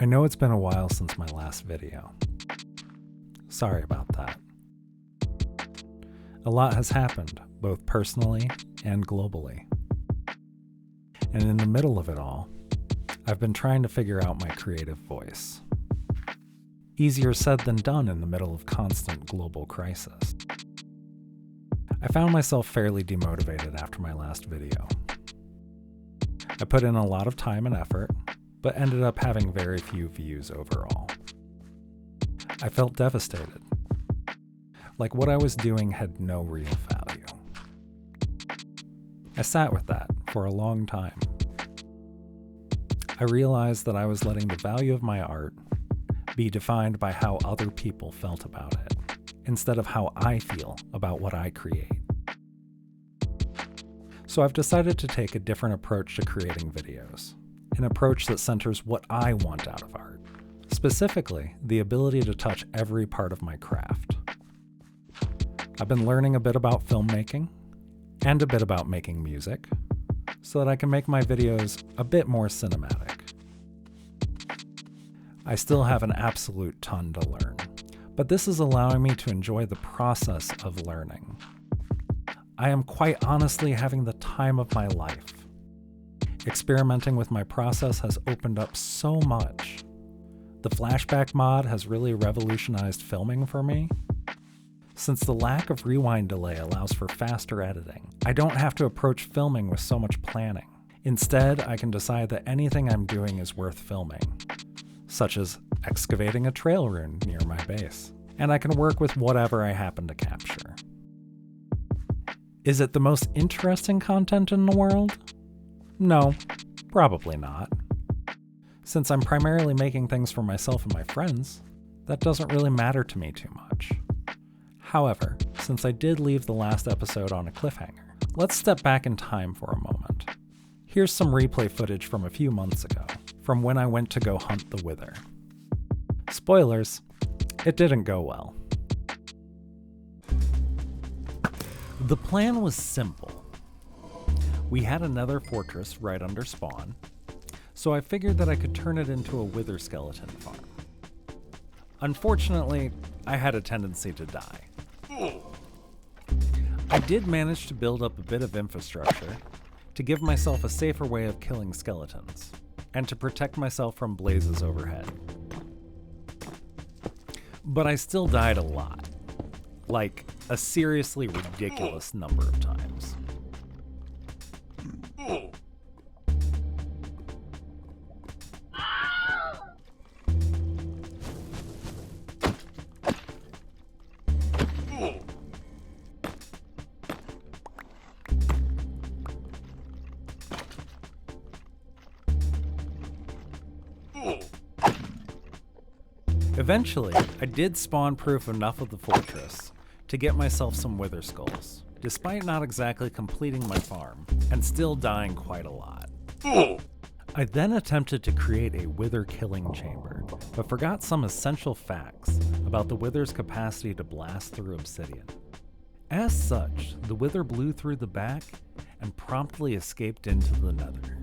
I know it's been a while since my last video. Sorry about that. A lot has happened, both personally and globally. And in the middle of it all, I've been trying to figure out my creative voice. Easier said than done in the middle of constant global crisis. I found myself fairly demotivated after my last video. I put in a lot of time and effort, but ended up having very few views overall. I felt devastated, like what I was doing had no real value. I sat with that for a long time. I realized that I was letting the value of my art be defined by how other people felt about it, instead of how I feel about what I create. So I've decided to take a different approach to creating videos, an approach that centers what I want out of art, specifically the ability to touch every part of my craft. I've been learning a bit about filmmaking and a bit about making music so that I can make my videos a bit more cinematic. I still have an absolute ton to learn, but this is allowing me to enjoy the process of learning. I am quite honestly having the time of my life. Experimenting with my process has opened up so much. The flashback mod has really revolutionized filming for me. Since the lack of rewind delay allows for faster editing, I don't have to approach filming with so much planning. Instead, I can decide that anything I'm doing is worth filming, such as excavating a trail rune near my base, and I can work with whatever I happen to capture. Is it the most interesting content in the world? No, probably not. Since I'm primarily making things for myself and my friends, that doesn't really matter to me too much. However, since I did leave the last episode on a cliffhanger, let's step back in time for a moment. Here's some replay footage from a few months ago, from when I went to go hunt the wither. Spoilers, it didn't go well. The plan was simple. We had another fortress right under spawn, so I figured that I could turn it into a wither skeleton farm. Unfortunately, I had a tendency to die. I did manage to build up a bit of infrastructure to give myself a safer way of killing skeletons, and to protect myself from blazes overhead. But I still died a lot, like a seriously ridiculous number of times. Eventually, I did spawn-proof enough of the fortress to get myself some wither skulls, despite not exactly completing my farm, and still dying quite a lot. I then attempted to create a wither killing chamber, but forgot some essential facts about the wither's capacity to blast through obsidian. As such, the wither blew through the back and promptly escaped into the nether.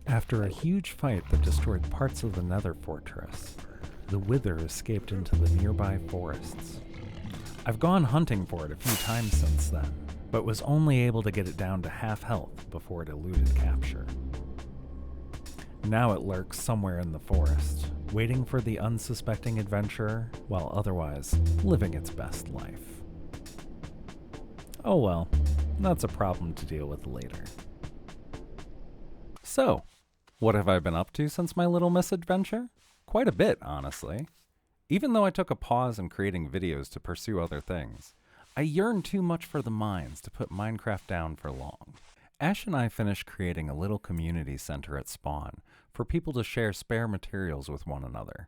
After a huge fight that destroyed parts of the nether fortress, the wither escaped into the nearby forests. I've gone hunting for it a few times since then, but was only able to get it down to half health before it eluded capture. Now it lurks somewhere in the forest, waiting for the unsuspecting adventurer, while otherwise living its best life. Oh well, that's a problem to deal with later. So, what have I been up to since my little misadventure? Quite a bit, honestly. Even though I took a pause in creating videos to pursue other things, I yearned too much for the mines to put Minecraft down for long. Ash and I finished creating a little community center at spawn for people to share spare materials with one another.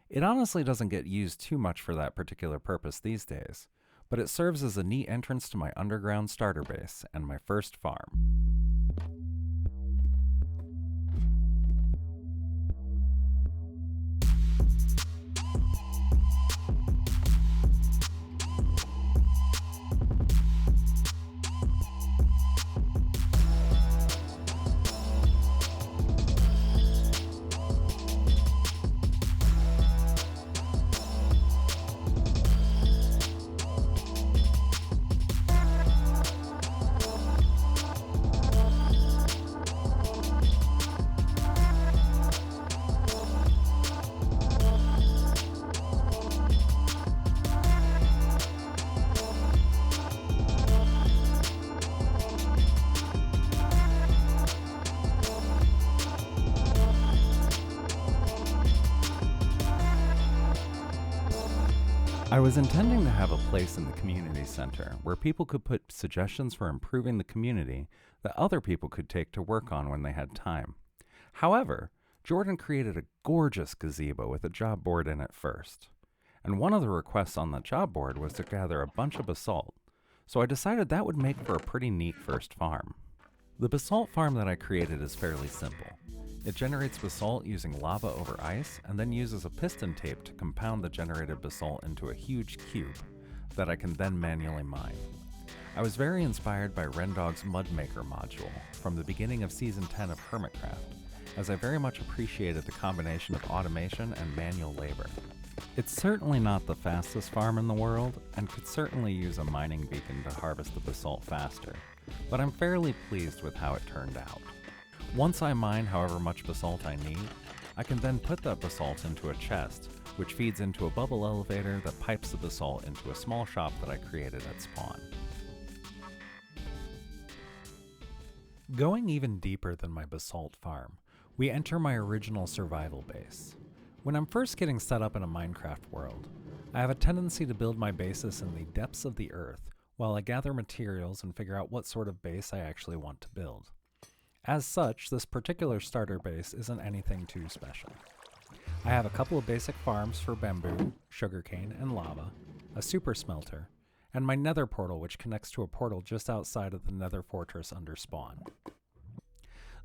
It honestly doesn't get used too much for that particular purpose these days, but it serves as a neat entrance to my underground starter base and my first farm. I was intending to have a place in the community center where people could put suggestions for improving the community that other people could take to work on when they had time. However, Jordan created a gorgeous gazebo with a job board in it first. And one of the requests on the job board was to gather a bunch of basalt, so I decided that would make for a pretty neat first farm. The basalt farm that I created is fairly simple. It generates basalt using lava over ice and then uses a piston tape to compound the generated basalt into a huge cube that I can then manually mine. I was very inspired by Rendog's Mudmaker module from the beginning of Season 10 of Hermitcraft, as I very much appreciated the combination of automation and manual labor. It's certainly not the fastest farm in the world, and could certainly use a mining beacon to harvest the basalt faster, but I'm fairly pleased with how it turned out. Once I mine however much basalt I need, I can then put that basalt into a chest, which feeds into a bubble elevator that pipes the basalt into a small shop that I created at spawn. Going even deeper than my basalt farm, we enter my original survival base. When I'm first getting set up in a Minecraft world, I have a tendency to build my bases in the depths of the earth while I gather materials and figure out what sort of base I actually want to build. As such, this particular starter base isn't anything too special. I have a couple of basic farms for bamboo, sugarcane, and lava, a super smelter, and my nether portal, which connects to a portal just outside of the nether fortress under spawn.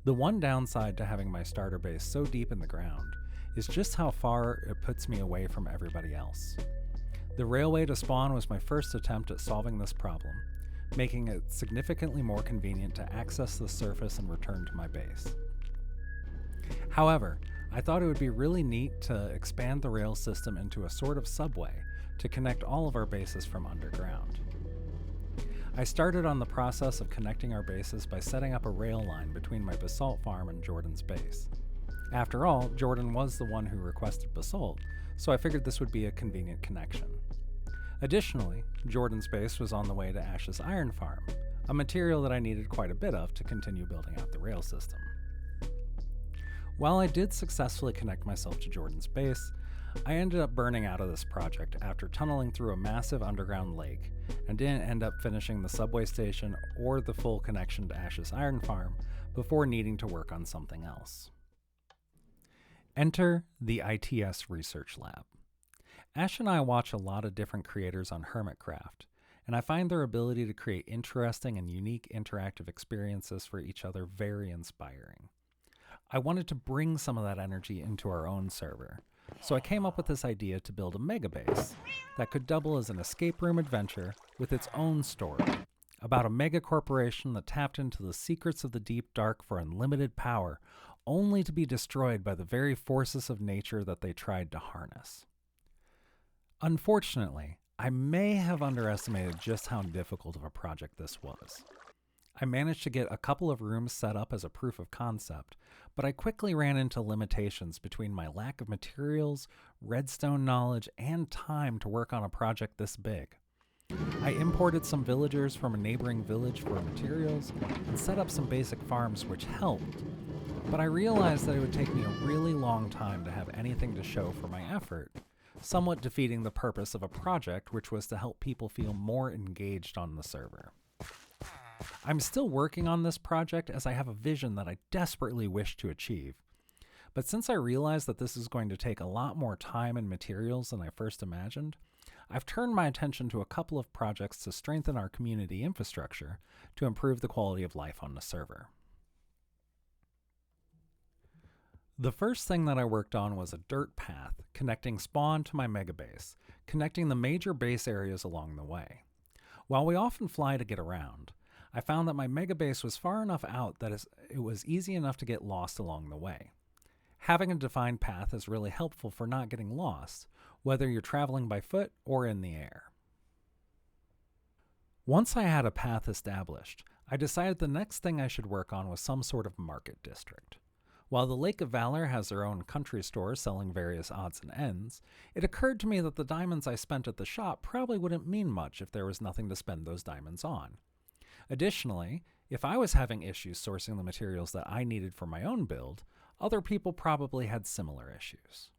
The one downside to having my starter base so deep in the ground is just how far it puts me away from everybody else. The railway to spawn was my first attempt at solving this problem, making it significantly more convenient to access the surface and return to my base. However, I thought it would be really neat to expand the rail system into a sort of subway to connect all of our bases from underground. I started on the process of connecting our bases by setting up a rail line between my basalt farm and Jordan's base. After all, Jordan was the one who requested basalt, so I figured this would be a convenient connection. Additionally, Jordan's base was on the way to Ash's iron farm, a material that I needed quite a bit of to continue building out the rail system. While I did successfully connect myself to Jordan's base, I ended up burning out of this project after tunneling through a massive underground lake and didn't end up finishing the subway station or the full connection to Ash's iron farm before needing to work on something else. Enter the ITS Research Lab. Ash and I watch a lot of different creators on Hermitcraft, and I find their ability to create interesting and unique interactive experiences for each other very inspiring. I wanted to bring some of that energy into our own server, so I came up with this idea to build a megabase that could double as an escape room adventure with its own story, about a mega corporation that tapped into the secrets of the deep dark for unlimited power, only to be destroyed by the very forces of nature that they tried to harness. Unfortunately, I may have underestimated just how difficult of a project this was. I managed to get a couple of rooms set up as a proof of concept, but I quickly ran into limitations between my lack of materials, redstone knowledge, and time to work on a project this big. I imported some villagers from a neighboring village for materials and set up some basic farms, which helped, but I realized that it would take me a really long time to have anything to show for my effort, somewhat defeating the purpose of a project which was to help people feel more engaged on the server. I'm still working on this project as I have a vision that I desperately wish to achieve, but since I realized that this is going to take a lot more time and materials than I first imagined, I've turned my attention to a couple of projects to strengthen our community infrastructure to improve the quality of life on the server. The first thing that I worked on was a dirt path connecting spawn to my megabase, connecting the major base areas along the way. While we often fly to get around, I found that my megabase was far enough out that it was easy enough to get lost along the way. Having a defined path is really helpful for not getting lost, whether you're traveling by foot or in the air. Once I had a path established, I decided the next thing I should work on was some sort of market district. While the Lake of Valor has their own country store selling various odds and ends, it occurred to me that the diamonds I spent at the shop probably wouldn't mean much if there was nothing to spend those diamonds on. Additionally, if I was having issues sourcing the materials that I needed for my own build, other people probably had similar issues.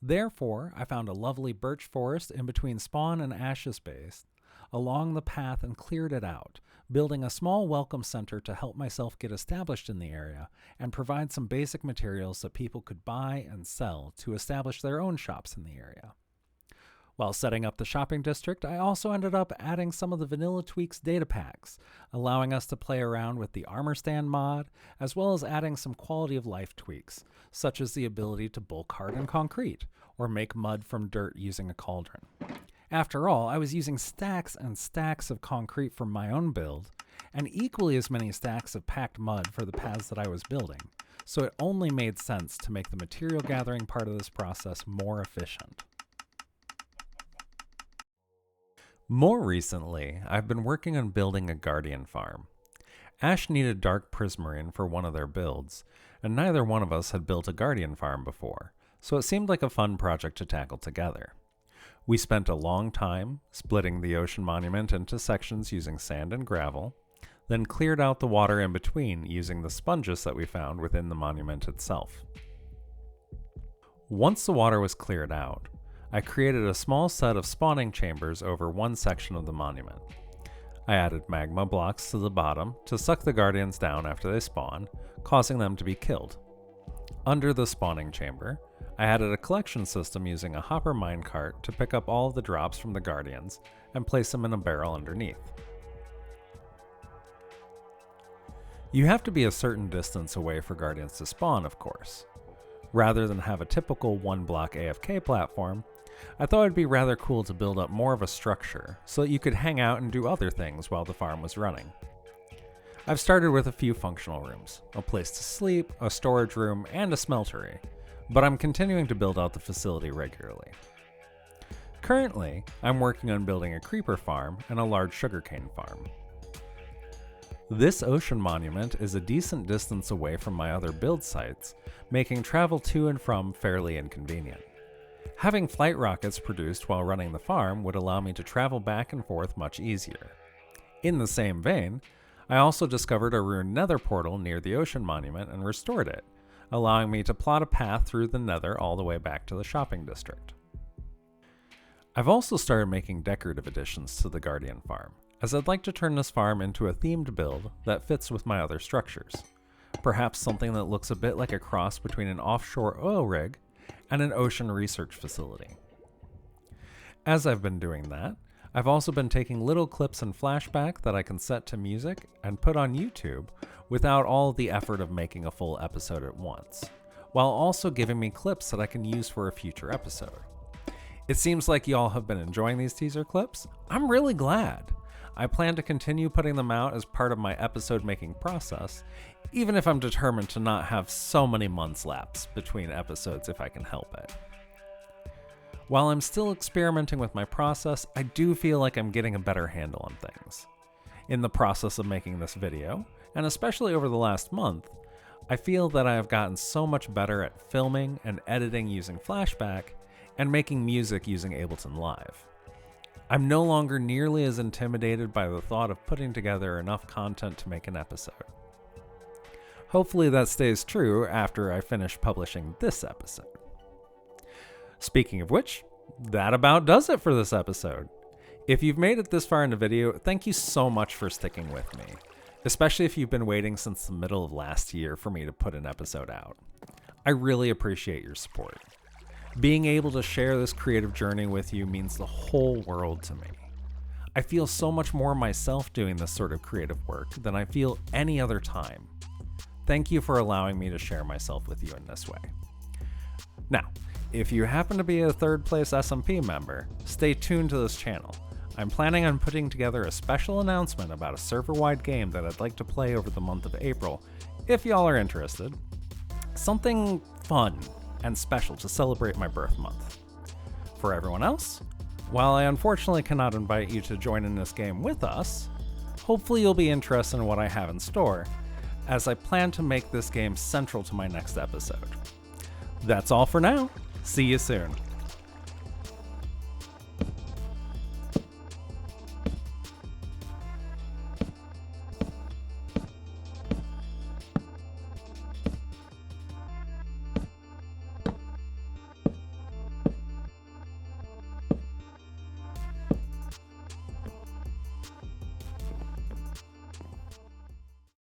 Therefore, I found a lovely birch forest in between Spawn and Ash's base along the path and cleared it out, building a small welcome center to help myself get established in the area and provide some basic materials that people could buy and sell to establish their own shops in the area. While setting up the shopping district, I also ended up adding some of the Vanilla Tweaks data packs, allowing us to play around with the armor stand mod, as well as adding some quality of life tweaks, such as the ability to bulk harden concrete, or make mud from dirt using a cauldron. After all, I was using stacks and stacks of concrete from my own build, and equally as many stacks of packed mud for the paths that I was building, so it only made sense to make the material gathering part of this process more efficient. More recently, I've been working on building a guardian farm. Ash needed dark prismarine for one of their builds, and neither one of us had built a guardian farm before, so it seemed like a fun project to tackle together. We spent a long time splitting the ocean monument into sections using sand and gravel, then cleared out the water in between using the sponges that we found within the monument itself. Once the water was cleared out, I created a small set of spawning chambers over one section of the monument. I added magma blocks to the bottom to suck the guardians down after they spawn, causing them to be killed. Under the spawning chamber, I added a collection system using a hopper minecart to pick up all of the drops from the guardians and place them in a barrel underneath. You have to be a certain distance away for guardians to spawn, of course. Rather than have a typical one-block AFK platform, I thought it'd be rather cool to build up more of a structure so that you could hang out and do other things while the farm was running. I've started with a few functional rooms, a place to sleep, a storage room, and a smeltery, but I'm continuing to build out the facility regularly. Currently, I'm working on building a creeper farm and a large sugarcane farm. This ocean monument is a decent distance away from my other build sites, making travel to and from fairly inconvenient. Having flight rockets produced while running the farm would allow me to travel back and forth much easier. In the same vein, I also discovered a ruined nether portal near the ocean monument and restored it, allowing me to plot a path through the nether all the way back to the shopping district. I've also started making decorative additions to the Guardian farm, as I'd like to turn this farm into a themed build that fits with my other structures. Perhaps something that looks a bit like a cross between an offshore oil rig and an ocean research facility. As I've been doing that, I've also been taking little clips and flashback that I can set to music and put on YouTube without all the effort of making a full episode at once, while also giving me clips that I can use for a future episode. It seems like y'all have been enjoying these teaser clips. I'm really glad. I plan to continue putting them out as part of my episode making process, even if I'm determined to not have so many months lapse between episodes if I can help it. While I'm still experimenting with my process, I do feel like I'm getting a better handle on things. In the process of making this video, and especially over the last month, I feel that I have gotten so much better at filming and editing using flashback and making music using Ableton Live. I'm no longer nearly as intimidated by the thought of putting together enough content to make an episode. Hopefully that stays true after I finish publishing this episode. Speaking of which, that about does it for this episode. If you've made it this far in the video, thank you so much for sticking with me, especially if you've been waiting since the middle of last year for me to put an episode out. I really appreciate your support. Being able to share this creative journey with you means the whole world to me. I feel so much more myself doing this sort of creative work than I feel any other time. Thank you for allowing me to share myself with you in this way. Now, if you happen to be a ThirdPlace SMP member, stay tuned to this channel. I'm planning on putting together a special announcement about a server-wide game that I'd like to play over the month of April, if y'all are interested. Something fun and special to celebrate my birth month. For everyone else, while I unfortunately cannot invite you to join in this game with us, hopefully you'll be interested in what I have in store, as I plan to make this game central to my next episode. That's all for now. See you soon.